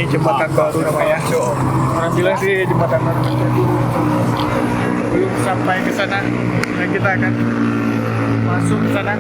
jembatan baru namanya. Orang bilang sih jembatan baru itu belum sampai ke sana. Dan kita akan masuk ke sana.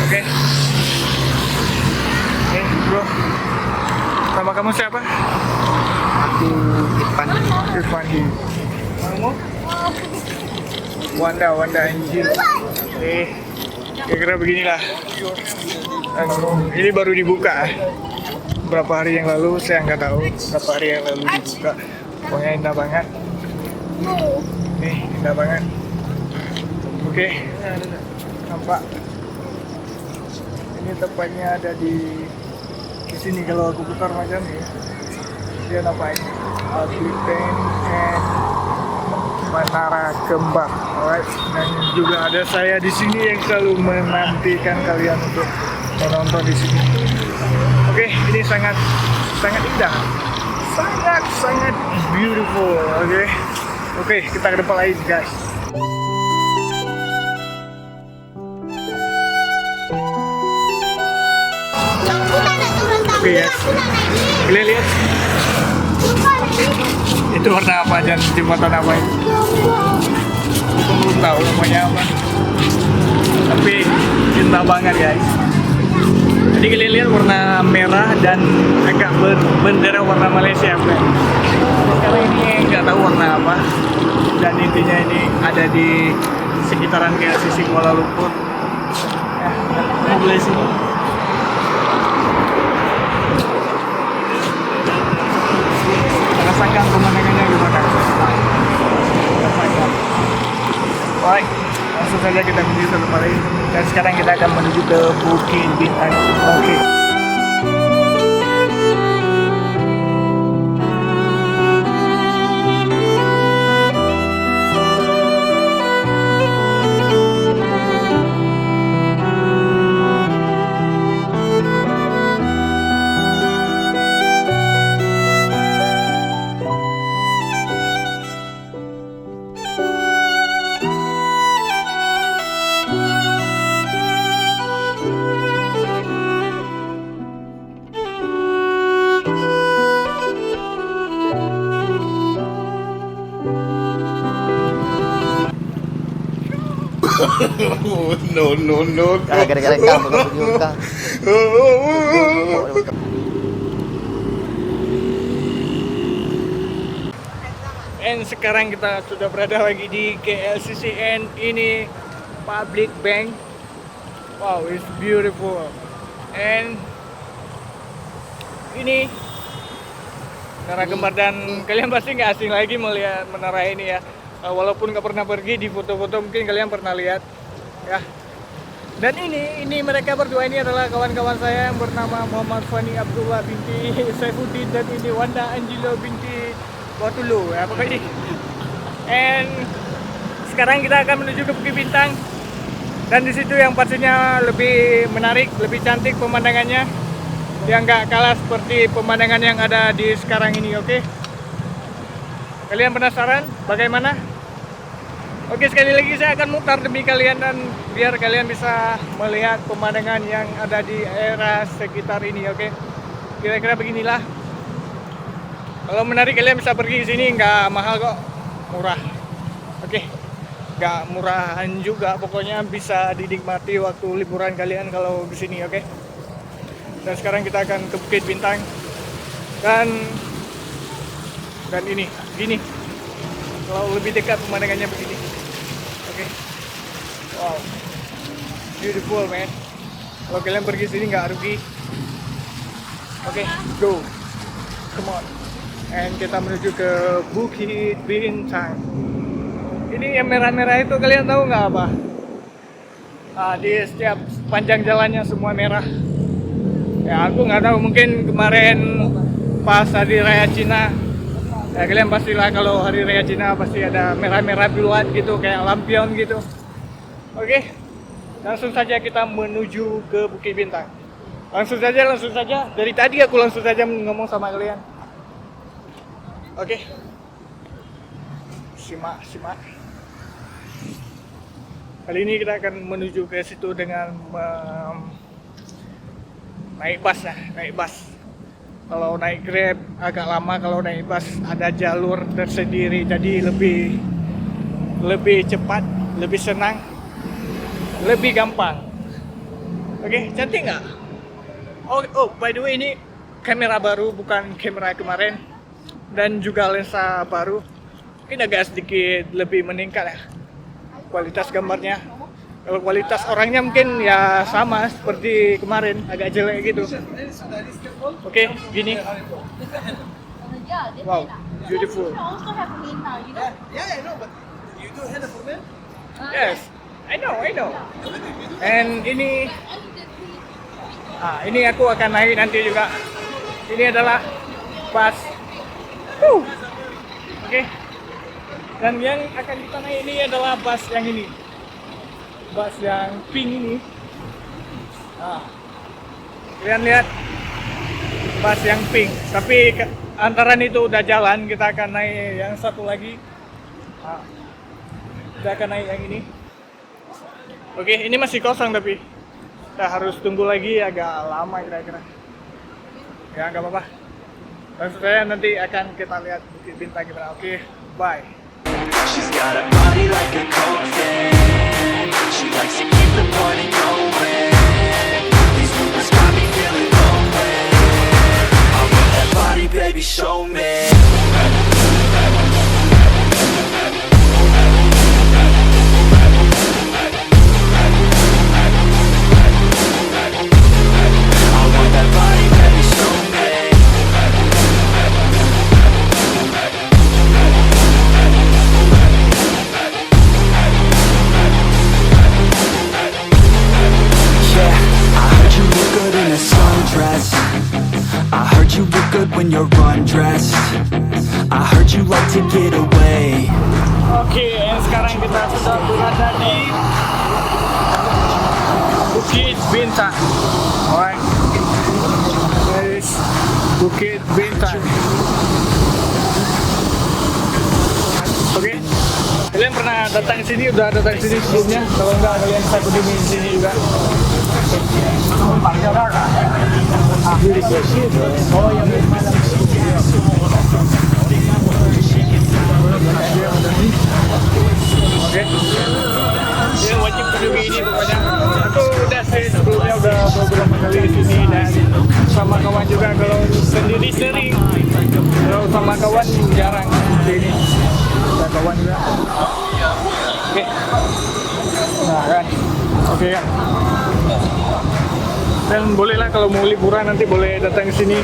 Oke. Bro. Nama kamu siapa? Aku Irfan. Irfandi. Kamu? Wanda Angel. Kira-kira beginilah. Ini baru dibuka. Berapa hari yang lalu saya nggak tahu. Berapa hari yang lalu dibuka. Pokoknya indah banget. Nih, indah banget. Oke, nampak. Ini tempatnya ada di sini. Kalau aku putar macam ni, dia nampak ini Public Bank and Menara Kembang. Alright, dan juga ada saya di sini yang selalu menantikan kalian untuk menonton di sini. Oke, ini sangat indah, sangat beautiful. Oke, kita ke depan lagi guys. Oke ya, kalian lihat itu warna apa aja, jembatan apa itu? Aku belum tahu namanya apa, tapi indah banget guys. Jadi kalian lihat warna merah dan agak berbendera warna Malaysia. Sekarang ini nggak tahu warna apa, dan intinya ini ada di sekitaran KLCC Kuala Lumpur. Ya, mau beli sini. Rasakan pemandangannya gimana? Rasakan. Baik, langsung saja kita menuju ke tempat lain. Dan sekarang kita akan menuju ke Bukit Bintang. Oke. No. Gara-gara kamu juga. And sekarang kita sudah berada lagi di KLCC and ini Public Bank. Wow, it's beautiful. And ini Menara Kembar, dan kalian pasti nggak asing lagi melihat menara ini ya. Walaupun nggak pernah pergi, di foto-foto mungkin kalian pernah lihat ya. Dan ini mereka berdua ini adalah kawan-kawan saya yang bernama Muhammad Fani Abdullah binti Saifuddin, dan ini Wanda Angelo binti Batulo ya pokoknya. And sekarang kita akan menuju ke Bukit Bintang, dan di situ yang pastinya lebih menarik, lebih cantik pemandangannya, yang nggak kalah seperti pemandangan yang ada di sekarang ini. Oke, kalian penasaran bagaimana? Oke, sekali lagi saya akan mutar demi kalian dan biar kalian bisa melihat pemandangan yang ada di area sekitar ini. Oke, kira-kira beginilah. Kalau menarik kalian bisa pergi ke sini, nggak mahal kok, murah. Oke, nggak murahan juga, pokoknya bisa dinikmati waktu liburan kalian kalau ke sini. Oke, dan sekarang kita akan ke Bukit Bintang, dan ini gini. Kalau lebih dekat pemandangannya begini. Oke. Wow. Beautiful man. Kalau kalian pergi sini nggak rugi. Oke, go. Come on. And kita menuju ke Bukit Bintang. Ini yang merah-merah itu kalian tahu nggak apa? Di setiap panjang jalannya semua merah. Ya aku nggak tahu, mungkin kemarin pas hari Raya Cina. Ya kalian pastilah kalau hari Raya Cina pasti ada merah-merah biruan gitu, kayak lampion gitu. Oke, langsung saja kita menuju ke Bukit Bintang. Langsung saja. Dari tadi aku langsung saja ngomong sama kalian. Oke, simak. Kali ini kita akan menuju ke situ dengan naik bus ya, naik bus. Kalau naik Grab agak lama, kalau naik bus ada jalur tersendiri, jadi lebih cepat, lebih senang, lebih gampang. Oke, cantik nggak? Oh, by the way, ini kamera baru, bukan kamera kemarin, dan juga lensa baru. Mungkin agak sedikit lebih meningkat ya kualitas gambarnya. Kalau kualitas orangnya mungkin ya sama seperti kemarin, agak jelek gitu. Oke, gini. Wow, beautiful. Yes, I know. And ini aku akan naik nanti juga. Ini adalah bus. Oke. Dan yang akan kita naik ini adalah bus yang ini. Bus yang pink ini. Kalian lihat bus yang pink. Tapi antaran itu udah jalan, kita akan naik yang satu lagi. Kita akan naik yang ini. Oke, ini masih kosong tapi kita harus tunggu lagi agak lama kira-kira. Ya nggak apa-apa. Dan saya nanti akan kita lihat Bukit Bintang gimana. Oke, bye. She's got a body like a cocaine. She likes to keep the party going. These rumors got me feeling lonely. I want that body, baby, show me. I want that body, baby, show me. I heard you look good when you're undressed. I heard you like to get away. Oke, sekarang kita sudah berada di Bukit Bintang. Alright, guys, Bukit Bintang. Oke, kalian pernah datang ke sini? Udah datang ke sini sebelumnya? Kalau enggak, kalian bisa kunjungi di sini juga. Oke, ya wajib kunjungi ini pokoknya. Aku udah sih sebelumnya udah beberapa kali di sini dan sama kawan juga. Kalau sendiri sering, kalau sama kawan jarang di sini. Ada kawan juga. Oke, nah kan, oke kan. Dan bolehlah kalau mau liburan nanti boleh datang ke sini.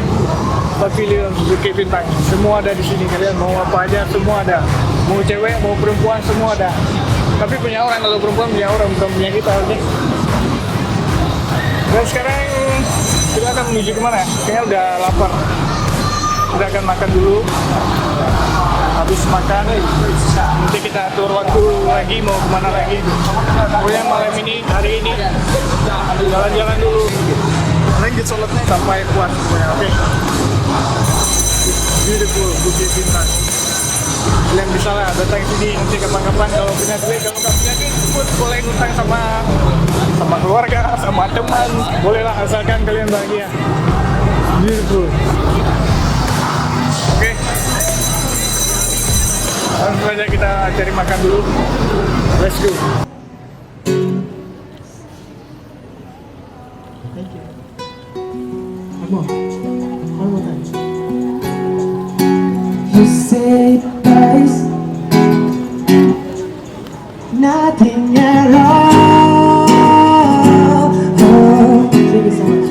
Pilih Bukit Bintang. Semua ada di sini. Kalian mau apa aja semua ada. Mau cewek, mau perempuan semua ada. Tapi punya orang, kalau perempuan punya orang, bukan punya kita. Oke. Dan sekarang kita akan menuju kemana? Kayaknya udah lapar. Kita akan makan dulu. Habis makan, nanti kita atur waktu lagi mau kemana lagi. Pokoknya malam ini, hari ini jalan-jalan dulu. Lanjut sholatnya sampai puas. Oke. Beautiful Bukit Bintang. Kalian bisa lah datang sini nanti kapan-kapan kalau punya duit. Kalau nggak punya duit, boleh ngutang sama keluarga, sama teman. Bolehlah asalkan kalian bahagia. Beautiful. Oke. Langsung saja kita cari makan dulu. Let's go. Thank you. One more time. You say there's nothing at all. Oh, thank you so much.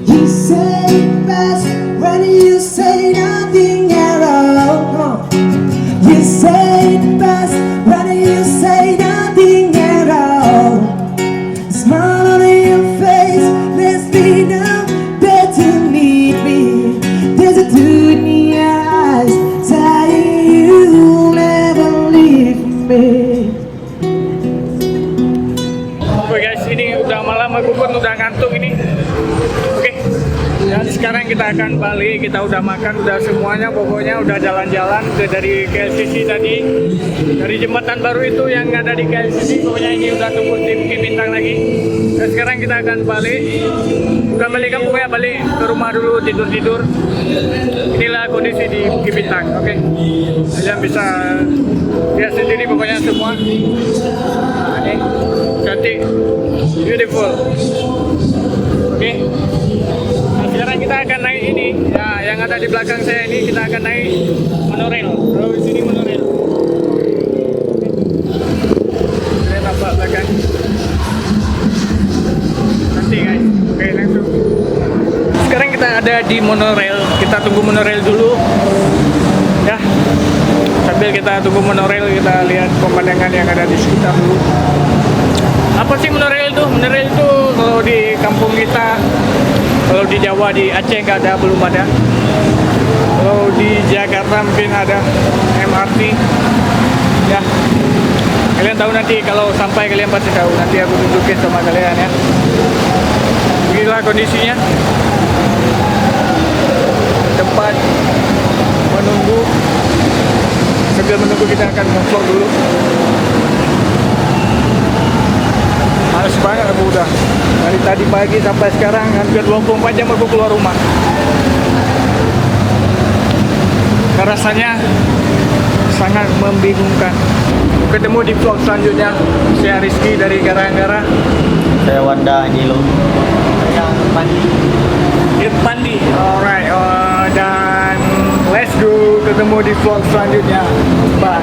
You say best when you say nothing at all. You say best when you say nothing at all. Smile on your face, there's be no better need me. There's a dew in your eyes, telling you'll never leave me. Oke guys, ini udah sekarang kita akan balik, kita udah makan, udah semuanya, pokoknya udah jalan-jalan dari KLCC tadi, dari jembatan baru itu yang ada di KLCC, pokoknya ini udah tunggu tim Bukit Bintang lagi. Dan sekarang kita akan balik, bukan balik kampung ya, balik ke rumah dulu, tidur-tidur. Inilah kondisi di Bukit Bintang, oke? Kalian bisa lihat sendiri pokoknya semua. Nah, ini cantik, beautiful. Oke. Nah, sekarang kita akan naik ini. Ya, yang ada di belakang saya ini kita akan naik monorail. Kalau di sini monorail. Saya nampak belakang. Nanti guys. Oke, langsung. Sekarang kita ada di monorail. Kita tunggu monorail dulu. Ya. Sambil kita tunggu monorail, kita lihat pemandangan yang ada di sekitar dulu. Apa sih monorail itu? Monorail itu kalau di kampung kita, kalau di Jawa, di Aceh nggak ada, belum ada. Kalau di Jakarta mungkin ada MRT. Ya, kalian tahu nanti kalau sampai, kalian pasti tahu. Nanti aku tunjukin sama kalian ya. Beginilah kondisinya. Tempat menunggu. Sambil menunggu kita akan nge-vlog dulu. Males banget aku udah dari tadi pagi sampai sekarang hampir 24 jam aku keluar rumah. Rasanya sangat membingungkan. Ketemu di vlog selanjutnya. Saya Rizky dari Garang-Gara. Saya Wanda Angelo. Yang mandi. Irfandi. Alright, dan let's go ketemu di vlog selanjutnya. Bye.